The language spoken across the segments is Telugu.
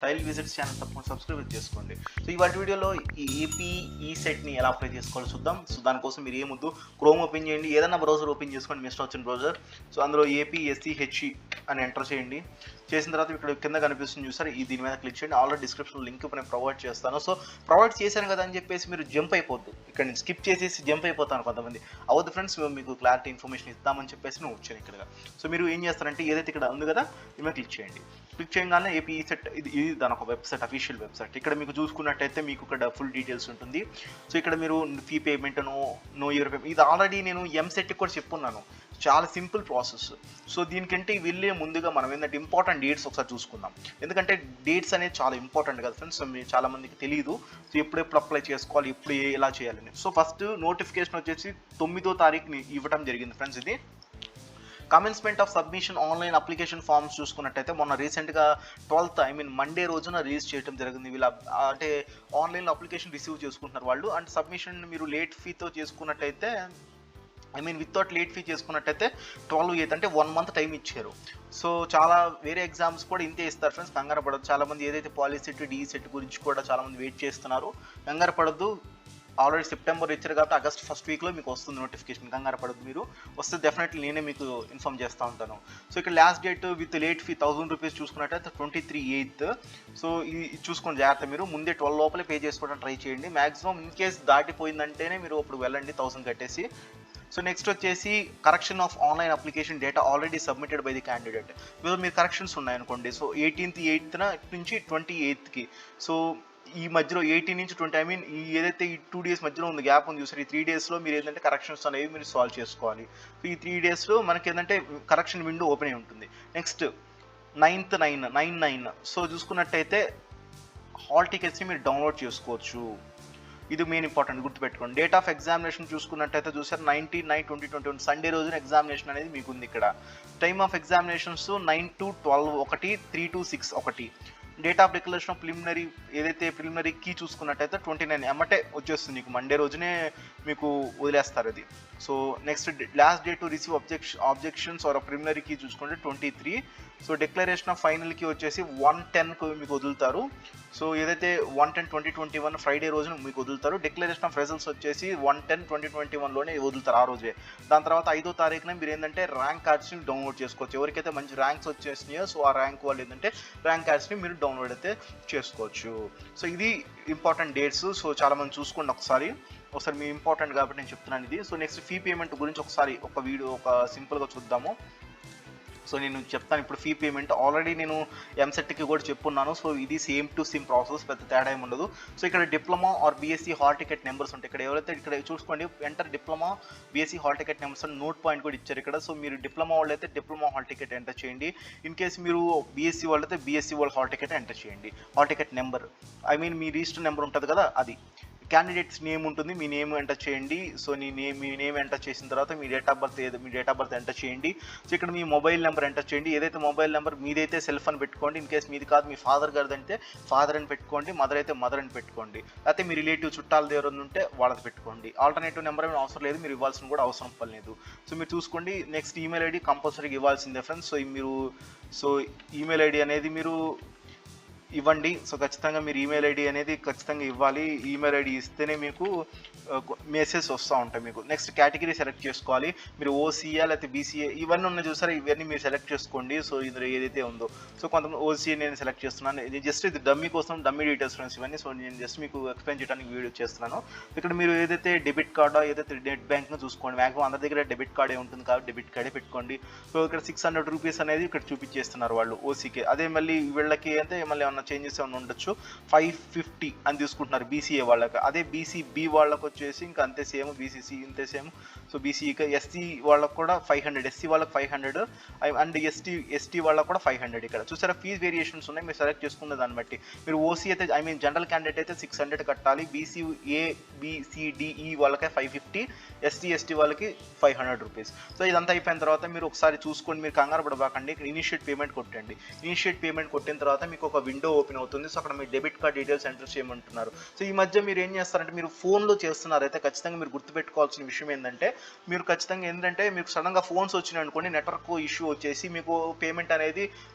టైల్ విజిట్స్ ఛానల్ తప్పకుండా సబ్స్క్రైబ్ చేసుకోండి. సో ఇవాటి వీడియోలో ఈ ఏపీ ఈ సెట్ని ఎలా అప్లై చేసుకోవాలో చూద్దాం. సో దానికోసం మీరు ఏమొద్దు, క్రోమ్ ఓపెన్ చేయండి, ఏదైనా బ్రౌజర్ ఓపెన్ చేసుకోండి, మీ ఇష్టం వచ్చిన బ్రౌజర్. సో అందులో ఏపీఎస్సిహెచ్ఈ అని ఎంటర్ చేయండి. చేసిన తర్వాత ఇక్కడ కింద కనిపిస్తుంది చూసారు, ఈ దీని మీద క్లిక్ చేయండి. ఆల్రెడీ డిస్క్రిప్షన్ లింక్ నేను ప్రొవైడ్ చేస్తాను. సో ప్రొవైడ్ చేశాను కదా అని చెప్పేసి మీరు జంప్ అయిపోద్దు, ఇక్కడ నేను స్కిప్ చేసేసి జంప్ అయిపోతాను కొంతమంది. అవద్దు ఫ్రెండ్స్, మీకు క్లారిటీ ఇన్ఫర్మేషన్ ఇద్దామని చెప్పేసి నేను వచ్చాను ఇక్కడ. సో మీరు ఏం చేస్తారంటే ఏదైతే ఇక్కడ ఉంది కదా దీని మీద క్లిక్ చేయండి. క్లిక్ చేయగానే ఏపీ సెట్ ఇది దాని ఒక వెబ్సైట్, అఫీషియల్ వెబ్సైట్. ఇక్కడ మీకు చూసుకున్నట్టయితే మీకు ఇక్కడ ఫుల్ డీటెయిల్స్ ఉంటుంది. సో ఇక్కడ మీరు fee payment, know your payment, ఇది ఆల్రెడీ నేను ఎంసెట్కి కూడా చెప్పున్నాను. చాలా సింపుల్ ప్రాసెస్. సో దీనికంటే వెళ్ళే ముందుగా మనం ఏంటంటే ఇంపార్టెంట్ డేట్స్ ఒకసారి చూసుకుందాం. ఎందుకంటే డేట్స్ అనేది చాలా ఇంపార్టెంట్ కదా ఫ్రెండ్స్, చాలా మందికి తెలియదు. సో ఎప్పుడెప్పుడు అప్లై చేసుకోవాలి, ఎప్పుడు ఎలా చేయాలని. సో ఫస్ట్ నోటిఫికేషన్ వచ్చేసి 9వ తారీఖుని ఇవ్వడం జరిగింది ఫ్రెండ్స్. ఇది commencement of submission online application forms చూసుకున్నట్టయితే మొన్న రీసెంట్గా 12th మండే రోజున రిలీజ్ చేయడం జరిగింది. వీళ్ళ అంటే ఆన్లైన్లో అప్లికేషన్ రిసీవ్ చేసుకుంటున్నారు వాళ్ళు. అండ్ సబ్మిషన్ మీరు లేట్ ఫీతో చేసుకున్నట్టయితే వితౌట్ లేట్ ఫీ చేసుకున్నట్టయితే 12/8 అంటే 1 month టైం ఇచ్చారు. సో చాలా వేరే ఎగ్జామ్స్ కూడా ఇంతే ఇస్తారు ఫ్రెండ్స్, కంగారు పడద్దు. చాలామంది ఏదైతే పాలిసెట్ డిఈ గురించి కూడా చాలామంది వెయిట్ చేస్తున్నారు, కంగారు పడద్దు. ఆల్రెడీ సెప్టెంబర్ ఇచ్చారు కాబట్టి ఆగస్ట్ ఫస్ట్ వీక్లో మీకు వస్తుంది నోటిఫికేషన్, కంగారు పడదు. మీరు వస్తే డెఫినెట్లీ నేనే మీకు ఇన్ఫామ్ చేస్తూ ఉంటాను. సో ఇక్కడ last date with late fee 1000 rupees చూసుకున్నట్టయితే 23/8. సో ఇది చూసుకోండి జాగ్రత్త, మీరు ముందే 12 లోపలే పే చేసుకోవడానికి ట్రై చేయండి. మ్యాక్సిమం ఇన్ కేస్ దాటిపోయిందంటేనే మీరు అప్పుడు వెళ్ళండి 1000 కట్టేసి. సో నెక్స్ట్ వచ్చేసి correction of online application data already submitted by the candidate. మీరు మీ కరెక్షన్స్ ఉన్నాయనుకోండి, సో 18th నుంచి 28th. సో ఈ మధ్యలో 18 నుంచి 20 ఈ ఏదైతే ఈ 2 days మధ్యలో ఉంది, గ్యాప్ ఉంది చూసారు, ఈ 3 daysలో మీరు ఏంటంటే కరెక్షన్స్ అనేవి మీరు సాల్వ్ చేసుకోవాలి. సో ఈ 3 daysలో మనకి ఏంటంటే కరెక్షన్ విండో ఓపెన్ అయి ఉంటుంది. నెక్స్ట్ 9/9 సో చూసుకున్నట్టయితే హాల్ టికెట్స్ని మీరు డౌన్లోడ్ చేసుకోవచ్చు. ఇది మెయిన్ ఇంపార్టెంట్, గుర్తుపెట్టుకోండి. డేట్ ఆఫ్ ఎగ్జామినేషన్ చూసుకున్నట్టయితే చూసారు 19/9/2021 సండే రోజున ఎగ్జామినేషన్ అనేది మీకు ఉంది ఇక్కడ. టైమ్ ఆఫ్ ఎగ్జామినేషన్స్ 9 to 12 ఒకటి, 3 to 6 ఒకటి. Date of declaration of preliminary ఏదైతే ప్రిలిమినరీ కీ చూసుకున్నట్టయితే 29 ఎమ్మటే వచ్చేస్తుంది మీకు, మండే రోజునే మీకు వదిలేస్తారు అది. So next last date to receive objections or preliminary key చూసుకుంటే 23. So declaration of final key వచ్చేసి 110కు మీకు వదులుతారు. సో ఏదైతే 1/10/2021 ఫ్రైడే రోజున మీకు వదులుతారు. డిక్లరేషన్ ఆఫ్ రిజల్ట్స్ వచ్చేసి 1/10/2021లోనే వదులుతారు ఆ రోజే. దాని తర్వాత 5వ తారీఖున మీరు ఏంటంటే ర్యాంక్ కార్డ్స్ని డౌన్లోడ్ చేసుకోవచ్చు. ఎవరికైతే మంచి ర్యాంక్స్ వచ్చేసినాయో సో ఆ ర్యాంక్ వాళ్ళు ఏంటంటే ర్యాంక్ కార్డ్స్ని మీరు డౌన్లోడ్ అయితే చేసుకోవచ్చు. సో ఇది ఇంపార్టెంట్ డేట్స్. సో చాలా మంది చూసుకోండి ఒకసారి మీ ఇంపార్టెంట్ కాబట్టి నేను చెప్తున్నాను ఇది. సో నెక్స్ట్ ఫీ పేమెంట్ గురించి ఒకసారి ఒక వీడియో సింపుల్గా చూద్దాము. సో నేను చెప్తాను ఇప్పుడు ఫీ పేమెంట్. ఆల్రెడీ నేను ఎంసెట్కి కూడా చెప్పున్నాను. సో ఇది సేమ్ టు సేమ్ ప్రాసెస్, పెద్ద తేడా ఏమి ఉండదు. సో ఇక్కడ diploma or BSc hall ticket numbers ఉంటాయి. ఇక్కడ ఎవరైతే ఇక్కడ చూసుకోండి, enter diploma BSc hall ticket numbers అని నోట్ పాయింట్ కూడా ఇచ్చారు ఇక్కడ. సో మీరు డిప్లొమా వాళ్ళు అయితే డిప్లొమా హాల్ టికెట్ ఎంటర్ చేయండి. ఇన్ కేసు మీరు బీఎస్సీ వాళ్ళు అయితే బీఎస్సీ వాళ్ళ హాల్ టికెట్ ఎంటర్ చేయండి. హాల్ టికెట్ నెంబర్ మీ రిజిస్టర్ నెంబర్ ఉంటుంది కదా అది. క్యాండిడేట్స్ నేమ్ ఉంటుంది, మీ నేమ్ ఎంటర్ చేయండి. సో మీ నేమ్ ఎంటర్ చేసిన తర్వాత మీ డేట్ ఆఫ్ బర్త్ ఎంటర్ చేయండి. సో ఇక్కడ మీ మొబైల్ నెంబర్ ఎంటర్ చేయండి. ఏదైతే మొబైల్ నెంబర్ మీదైతే సెల్ ఫోన్ పెట్టుకోండి. ఇన్ కేసు మీది కాదు మీ ఫాదర్ గారిది అంటే ఫాదర్ అని పెట్టుకోండి, మదర్ అయితే మదర్ అని పెట్టుకోండి. లేకపోతే మీ రిలేటివ్ చుట్టాల దగ్గర ఉంటే వాళ్ళది పెట్టుకోండి. ఆల్టర్నేటివ్ నెంబర్ ఏమైనా అవసరం లేదు, మీరు ఇవ్వాల్సిన కూడా అవసరం పడలేదు. సో మీరు చూసుకోండి. నెక్స్ట్ ఈమెయిల్ ఐడి కంపల్సరీగా ఇవ్వాల్సిందే ఫ్రెండ్స్. సో ఈమెయిల్ ఐడి అనేది మీరు ఇవ్వండి. సో ఖచ్చితంగా మీరు ఈమెయిల్ ఐడి అనేది ఖచ్చితంగా ఇవ్వాలి. ఈమెయిల్ ఐడి ఇస్తేనే మీకు మెసేజ్ వస్తూ ఉంటాయి మీకు. నెక్స్ట్ కేటగిరీ సెలెక్ట్ చేసుకోవాలి. మీరు ఓసీఏ లేకపోతే బీసీఏ ఇవన్నీ ఉన్నాయి చూసారా, ఇవన్నీ మీరు సెలెక్ట్ చేసుకోండి. సో ఇందులో ఏదైతే ఉందో, సో కొంతమంది ఓసీఏ నేను సెలెక్ట్ చేస్తున్నాను. ఇది జస్ట్ ఇది డమ్మీ కోసం, డమ్మీ డీటెయిల్స్ ఫ్రెండ్స్ ఇవన్నీ. సో నేను జస్ట్ మీకు ఎక్స్ప్లెయిన్ చేయడానికి వీడియో చేస్తున్నాను. ఇక్కడ మీరు ఏదైతే డెబిట్ కార్డో ఏదైతే నెట్ బ్యాంక్ను చూసుకోండి. మ్యాక్సిమం అందరి దగ్గర డెబిట్ కార్డే ఉంటుంది కాబట్టి డెబిట్ కార్డే పెట్టుకోండి. సో ఇక్కడ 600 రూపీస్ అనేది ఇక్కడ చూపించేస్తున్నారు వాళ్ళు ఓసీకే. అదే మళ్ళీ వీళ్ళకి అంటే మళ్ళీ ఏమన్నా చేంజెస్ ఏమైనా ఉండొచ్చు, 550 అని తీసుకుంటున్నారు బీసీఏ వాళ్ళకి. అదే బీసీబీ వాళ్ళకి వచ్చేసి ఇంకా అంతే సేమ్, బీసీసీ ఇంతే సేమ్. సో బీసీఈకి ఎస్సీ వాళ్ళకు కూడా 500, ఎస్సీ వాళ్ళకి 500 అండ్ ఎస్టీ వాళ్ళకు కూడా 500. ఇక్కడ చూసారా ఫీజ్ వేరియేషన్స్ ఉన్నాయి, మీరు సెలెక్ట్ చేసుకున్న దాన్ని బట్టి. మీరు ఓసీ అయితే జనరల్ క్యాండిడేట్ అయితే 600 కట్టాలి. బీసీఏ బీసీడీఈ వాళ్ళకి 550, ఎస్టీ వాళ్ళకి 500 రూపీస్. సో ఇదంతా అయిపోయిన తర్వాత మీరు ఒకసారి చూసుకోండి, మీరు కంగారు పడబాకండి. ఇక్కడ ఇనిషియేట్ పేమెంట్ కొట్టండి. ఇనిషియేట్ పేమెంట్ కొట్టిన తర్వాత మీకు ఒక విండో విండో ఓపెన్ అవుతుంది. సో అక్కడ మీ డెబిట్ కార్డ్ డీటెయిల్స్ ఎంటర్ చేయమంటున్నారు. సో ఈ మధ్య మీరు ఏం చేస్తారంటే మీరు ఫోన్లో చేస్తున్నారు అయితే ఖచ్చితంగా మీరు గుర్తుపెట్టుకోవాల్సిన విషయం ఏంటంటే మీరు ఖచ్చితంగా ఏంటంటే మీకు సడన్గా ఫోన్స్ వచ్చినాయి అనుకోండి, నెట్వర్క్ ఇష్యూ వచ్చేసి మీకు పేమెంట్ అనేది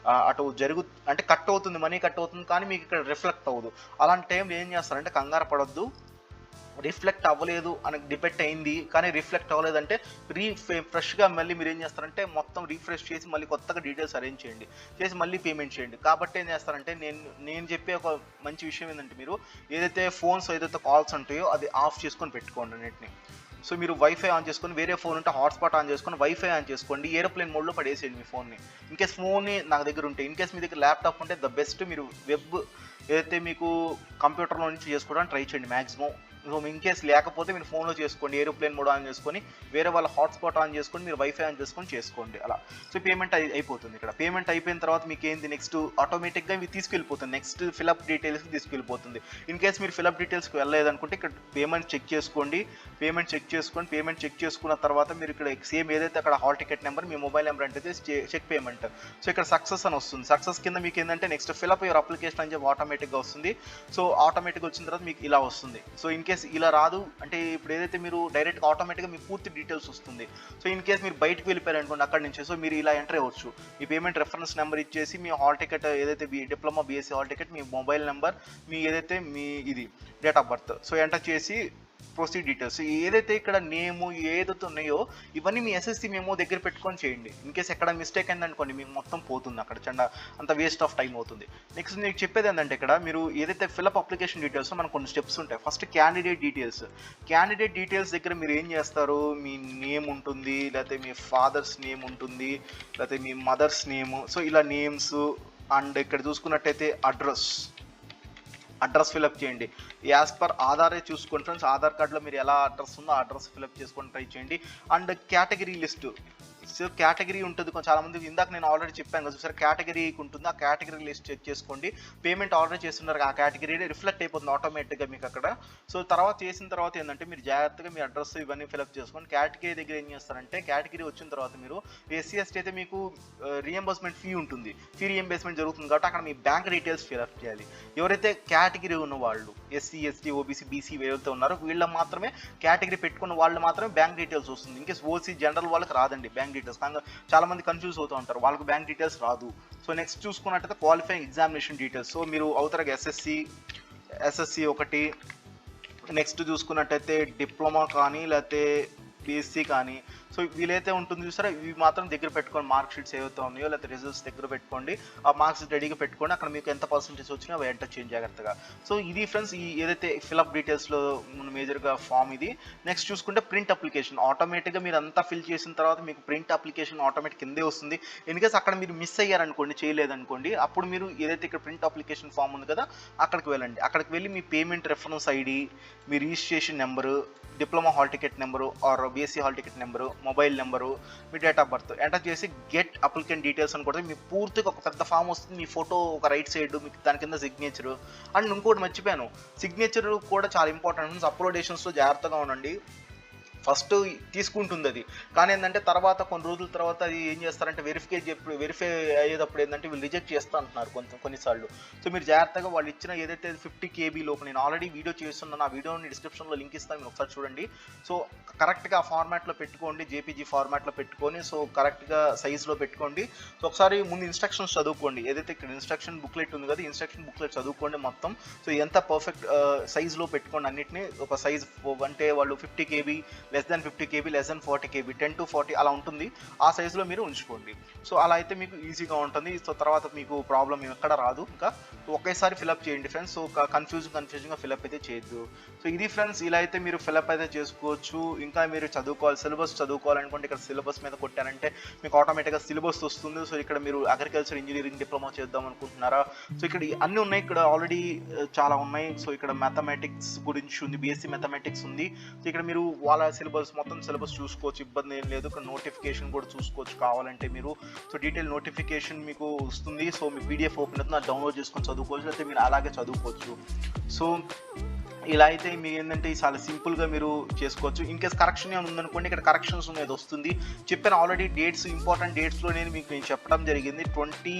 అటు అంటే కట్ అవుతుంది, మనీ కట్ అవుతుంది, కానీ మీకు ఇక్కడ రిఫ్లెక్ట్ అవ్వదు. అలాంటి టైంలో ఏం చేస్తారంటే కంగారు పడొద్దు. రిఫ్లెక్ట్ అవ్వలేదు అని డిపెక్ట్ అయింది కానీ రిఫ్లెక్ట్ అవ్వలేదంటే ఫ్రెష్గా మళ్ళీ మీరు ఏం చేస్తారంటే మొత్తం రీఫ్రెష్ చేసి మళ్ళీ కొత్తగా డీటెయిల్స్ అరేంజ్ చేయండి, చేసి మళ్ళీ పేమెంట్ చేయండి. కాబట్టి ఏం చేస్తారంటే నేను చెప్పే ఒక మంచి విషయం ఏంటంటే మీరు ఏదైతే ఫోన్స్ ఏదైతే కాల్స్ ఉంటాయో అది ఆఫ్ చేసుకొని పెట్టుకోండి అన్నిటిని. సో మీరు వైఫై ఆన్ చేసుకొని, వేరే ఫోన్ ఉంటే హాట్స్పాట్ ఆన్ చేసుకొని వైఫై ఆన్ చేసుకోండి, ఏరోప్లేన్ మోడ్లో పడేసేయండి మీ ఫోన్ని. ఇన్కేస్ ఫోన్ నాకు దగ్గర ఉంటే, ఇన్కేస్ మీ దగ్గర ల్యాప్టాప్ ఉంటే ద బెస్ట్ మీరు వెబ్ ఏదైతే మీకు కంప్యూటర్లో నుంచి చేసుకోవడానికి ట్రై చేయండి మ్యాక్సిమం. సో ఇన్కేస్ లేకపోతే మీరు ఫోన్లో చేసుకోండి, ఏరోప్లేన్ మోడ్ ఆన్ చేసుకొని, వేరే వాళ్ళ హాట్స్పాట్ ఆన్ చేసుకొని మీరు వైఫై ఆన్ చేసుకొని చేసుకోండి అలా. సో పేమెంట్ అయిపోతుంది. ఇక్కడ పేమెంట్ అయిపోయిన తర్వాత మీకు ఏంది నెక్స్ట్ ఆటోమేటిక్గా మీకు తీసుకెళ్ళిపోతుంది, నెక్స్ట్ ఫిలప్ డీటెయిల్స్కి తీసుకెళ్ళిపోతుంది. ఇన్కేస్ మీరు ఫిలప్ డీటెయిల్స్కి వెళ్ళలేదనుకుంటే ఇక్కడ పేమెంట్ చెక్ చేసుకోండి. పేమెంట్ చెక్ చేసుకున్న తర్వాత మీరు ఇక్కడ సేమ్ ఏదైతే అక్కడ హాల్ టికెట్ నెంబర్ మీ మొబైల్ నెంబర్ అంటే చెక్ పేమెంట్. సో ఇక్కడ సక్సెస్ అని వస్తుంది. సక్సెస్ కింద మీకు ఏంటంటే నెక్స్ట్ ఫిలప్ యువర్ అప్లికేషన్ అని చెప్పి ఆటోమేటిక్గా వస్తుంది. సో ఆటోమేటిక్గా వచ్చిన తర్వాత మీకు ఇలా వస్తుంది. సో ఇన్కేస్ ఇలా రాదు అంటే ఇప్పుడు ఏదైతే మీరు డైరెక్ట్గా ఆటోమేటిక్గా మీ పూర్తి డీటెయిల్స్ వస్తుంది. సో ఇన్ కేస్ మీరు బయటకు వెళ్ళిపోయారు అనుకోండి అక్కడి నుంచి, సో మీరు ఇలా ఎంటర్ అవ్వచ్చు. మీ పేమెంట్ రెఫరెన్స్ నెంబర్ ఇచ్చేసి మీ హాల్ టికెట్ ఏదైతే డిప్లొమా బీఎస్సీ హాల్ టికెట్, మీ మొబైల్ నెంబర్, మీ ఏదైతే మీ ఇది date of birth, so enter చేసి ప్రొసీడ్ డీటెయిల్స్ ఏదైతే ఇక్కడ నేము ఏదైతే ఉన్నాయో ఇవన్నీ మీ ఎస్ఎస్సి మెమో దగ్గర పెట్టుకొని చేయండి. ఇన్కేస్ ఎక్కడ మిస్టేక్ అయిందనుకోండి మీకు మొత్తం పోతుంది, అక్కడ అంత వేస్ట్ ఆఫ్ టైం అవుతుంది. నెక్స్ట్ మీకు చెప్పేది ఏంటంటే ఇక్కడ మీరు ఏదైతే ఫిలప్ అప్లికేషన్ డీటెయిల్స్ మనకు కొన్ని స్టెప్స్ ఉంటాయి. ఫస్ట్ క్యాండిడేట్ డీటెయిల్స్ దగ్గర మీరు ఏం చేస్తారు, మీ నేమ్ ఉంటుంది, లేకపోతే మీ ఫాదర్స్ నేమ్ ఉంటుంది, లేకపోతే మీ మదర్స్ నేమ్. సో ఇలా నేమ్స్ అండ్ ఇక్కడ చూసుకున్నట్టయితే అడ్రస్ ఫిలప్ చేయండి. యాజ్ పర్ ఆధారే చూసుకోండి ఫ్రెండ్స్. ఆధార్ కార్డులో మీరు ఎలా అడ్రస్ ఉందో ఆ అడ్రస్ ఫిలప్ చేసుకొని ట్రై చేయండి. And category list, so category ఉంటుంది చాలా మంది, ఇందాక నేను ఆల్రెడీ చెప్పాను కదా సార్ కేటగిరీకి ఉంటుంది, ఆ కేటగిరీ లిస్ట్ చెక్ చేసుకోండి. పేమెంట్ ఆర్డర్ చేస్తున్నారు ఆ కేటగిరీ రిఫ్లెక్ట్ అయిపోతుంది ఆటోమేటిక్గా మీకు అక్కడ. సో తర్వాత చేసిన తర్వాత ఏంటంటే మీరు జాగ్రత్తగా మీ అడ్రస్ ఇవన్నీ ఫిలప్ చేసుకోండి. కేటగిరీ దగ్గర ఏం చేస్తారంటే కేటగిరీ వచ్చిన తర్వాత మీరు ఎస్సీ ఎస్టీ అయితే మీకు రియంబర్స్మెంట్ ఫీ ఉంటుంది, ఫీ రియంబర్స్మెంట్ జరుగుతుంది కాబట్టి అక్కడ మీ బ్యాంక్ డీటెయిల్స్ ఫిలప్ చేయాలి. ఎవరైతే కేటగిరీ ఉన్న వాళ్ళు ఎస్సీ ఎస్టీ ఓబీసీ బీసీ ఎవరైతే ఉన్నారో వీళ్ళ మాత్రమే కేటగిరీ పెట్టుకున్న వాళ్ళు మాత్రమే బ్యాంక్ డీటెయిల్స్ వస్తుంది. ఇన్కేస్ ఓసీ జనరల్ వాళ్ళకి రాదండి బ్యాంక్ డీటెయిల్స్. చాలా మంది కన్ఫ్యూజ్ అవుతూ ఉంటారు, వాళ్ళకి బ్యాంక్ డీటెయిల్స్ రాదు. సో నెక్స్ట్ చూసుకున్నట్టయితే క్వాలిఫైయింగ్ ఎగ్జామినేషన్ డీటెయిల్స్. సో మీరు అవుతారు ఎస్ఎస్సి ఒకటి, నెక్స్ట్ చూసుకున్నట్టయితే డిప్లొమా కానీ లేకపోతే బీఎస్సీ కానీ, సో వీలైతే ఉంటుంది చూసారా ఇవి మాత్రం దగ్గర పెట్టుకోండి. మార్క్ షీట్స్ ఏవైతే ఉన్నాయో లేకపోతే రిజల్ట్స్ దగ్గర పెట్టుకోండి, ఆ మార్క్స్ రెడీగా పెట్టుకోండి. అక్కడ మీకు ఎంత పర్సెంటేజ్ వచ్చినా అవి ఎంటర్ చేయండి జాగ్రత్తగా. సో ఇది ఫ్రెండ్స్ ఈ ఏదైతే ఫిలప్ డీటెయిల్స్లో మేజర్గా ఫామ్ ఇది. నెక్స్ట్ చూసుకుంటే ప్రింట్ అప్లికేషన్, ఆటోమేటిక్గా మీరు అంతా ఫిల్ చేసిన తర్వాత మీకు ప్రింట్ అప్లికేషన్ ఆటోమేటిక్ కిందే వస్తుంది. ఇన్కేస్ అక్కడ మీరు మిస్ అయ్యారనుకోండి, చేయలేదనుకోండి, అప్పుడు మీరు ఏదైతే ఇక్కడ ప్రింట్ అప్లికేషన్ ఫామ్ ఉంది కదా అక్కడికి వెళ్ళండి. అక్కడికి వెళ్ళి మీ పేమెంట్ రెఫరెన్స్ ఐడి, మీ registration number, diploma hall ticket number or BSc hall ticket number, mobile number, మీ డేట్ ఆఫ్ బర్త్ ఎంటర్ చేసి గెట్ అప్లికెంట్ డీటెయిల్స్ అని కొడితే మీ పూర్తిగా ఒక పెద్ద ఫామ్ వస్తుంది. మీ ఫోటో ఒక రైట్ సైడ్, మీకు దాని కింద సిగ్నేచరు. అండ్ ఇంకోటి మర్చిపోయాను, సిగ్నేచర్ కూడా చాలా ఇంపార్టెంట్. అప్లోడేషన్స్లో జాగ్రత్తగా ఉండండి. ఫస్ట్ తీసుకుంటుంది అది, కానీ ఏంటంటే తర్వాత కొన్ని రోజుల తర్వాత అది ఏం చేస్తారంటే వెరిఫై అయ్యేటప్పుడు ఏంటంటే వీళ్ళు రిజెక్ట్ చేస్తూ అంటున్నారు కొన్నిసార్లు. సో మీరు జాగ్రత్తగా వాళ్ళు ఇచ్చిన ఏదైతే 50 KB లోపు, నేను ఆల్రెడీ వీడియో చేస్తున్నాను, ఆ వీడియోని డిస్క్రిప్షన్లో లింక్ ఇస్తాను, మీరు ఒకసారి చూడండి. సో కరెక్ట్గా ఆ ఫార్మాట్లో పెట్టుకోండి, జేపీజీ ఫార్మాట్లో పెట్టుకొని, సో కరెక్ట్గా సైజ్లో పెట్టుకోండి. సో ఒకసారి ముందు ఇన్స్ట్రక్షన్స్ చదువుకోండి, ఏదైతే ఇక్కడ ఇన్స్ట్రక్షన్ బుక్లెట్ ఉంది కదా ఇన్స్ట్రక్షన్ బుక్లెట్ చదువుకోండి మొత్తం. సో ఎంత పర్ఫెక్ట్ సైజ్లో పెట్టుకోండి అన్నిటిని. ఒక సైజ్ అంటే వాళ్ళు 50 KB, less than 50 KB, less than 40 KB, 10 to 40 అలా ఉంటుంది, ఆ సైజులో మీరు ఉంచుకోండి. సో అలా అయితే మీకు ఈజీగా ఉంటుంది. సో తర్వాత మీకు ప్రాబ్లం ఎక్కడ రాదు. ఇంకా ఒకేసారి ఫిలప్ చేయండి ఫ్రెండ్స్. సో కన్ఫ్యూజింగ్గా ఫిలప్ అయితే చేయొద్దు. సో ఇది ఫ్రెండ్స్, ఇలా అయితే మీరు ఫిలప్ అయితే చేసుకోవచ్చు. ఇంకా మీరు సిలబస్ చదువుకోవాలనుకుంటే ఇక్కడ సిలబస్ మీద కొట్టారంటే మీకు ఆటోమేటిక్గా సిలబస్ వస్తుంది. సో ఇక్కడ మీరు అగ్రికల్చర్ ఇంజనీరింగ్ డిప్లొమా చేద్దాం అనుకుంటున్నారా, సో ఇక్కడ అన్నీ ఉన్నాయి, ఇక్కడ ఆల్రెడీ చాలా ఉన్నాయి. సో ఇక్కడ మ్యాథమెటిక్స్ గురించి ఉంది, బీఎస్సీ మ్యాథమెటిక్స్ ఉంది. సో ఇక్కడ మీరు వాళ్ళ మొత్తం సిలబస్ చూసుకోవచ్చు, ఇబ్బంది ఏం లేదు. ఇక్కడ నోటిఫికేషన్ కూడా చూసుకోవచ్చు కావాలంటే మీరు. సో డీటెయిల్ నోటిఫికేషన్ మీకు వస్తుంది. సో మీ PDF ఓపెన్ అవుతుంది, డౌన్లోడ్ చేసుకొని చదువుకోవచ్చు, లేకపోతే మీరు అలాగే చదువుకోవచ్చు. సో ఇలా అయితే మీ ఏంటంటే చాలా సింపుల్గా మీరు చేసుకోవచ్చు. ఇన్ కేస్ కరెక్షన్ ఏమైనా ఉందనుకోండి, ఇక్కడ కరెక్షన్స్ అనేది వస్తుంది. చెప్పాను ఆల్రెడీ డేట్స్, ఇంపార్టెంట్ డేట్స్లో నేను చెప్పడం జరిగింది. 20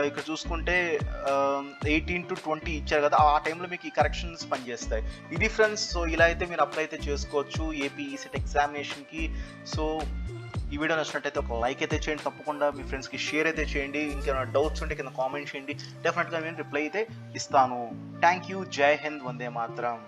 ఇక్కడ చూసుకుంటే 18-20 ఇచ్చారు కదా, ఆ టైంలో మీకు ఈ కరెక్షన్స్ పనిచేస్తాయి. ఇది ఫ్రెండ్స్. సో ఇలా అయితే మీరు అప్లై అయితే చేసుకోవచ్చు ఏపీ ఈసెట్ ఎగ్జామినేషన్కి. సో ఈ వీడియో నచ్చినట్టయితే ఒక లైక్ అయితే చేయండి, తప్పకుండా మీ ఫ్రెండ్స్కి షేర్ అయితే చేయండి. ఇంకేమైనా డౌట్స్ ఉంటే కింద కామెంట్ చేయండి, డెఫినెట్గా నేను రిప్లై అయితే ఇస్తాను. Thank you. జై హింద్. వందే మాతరం.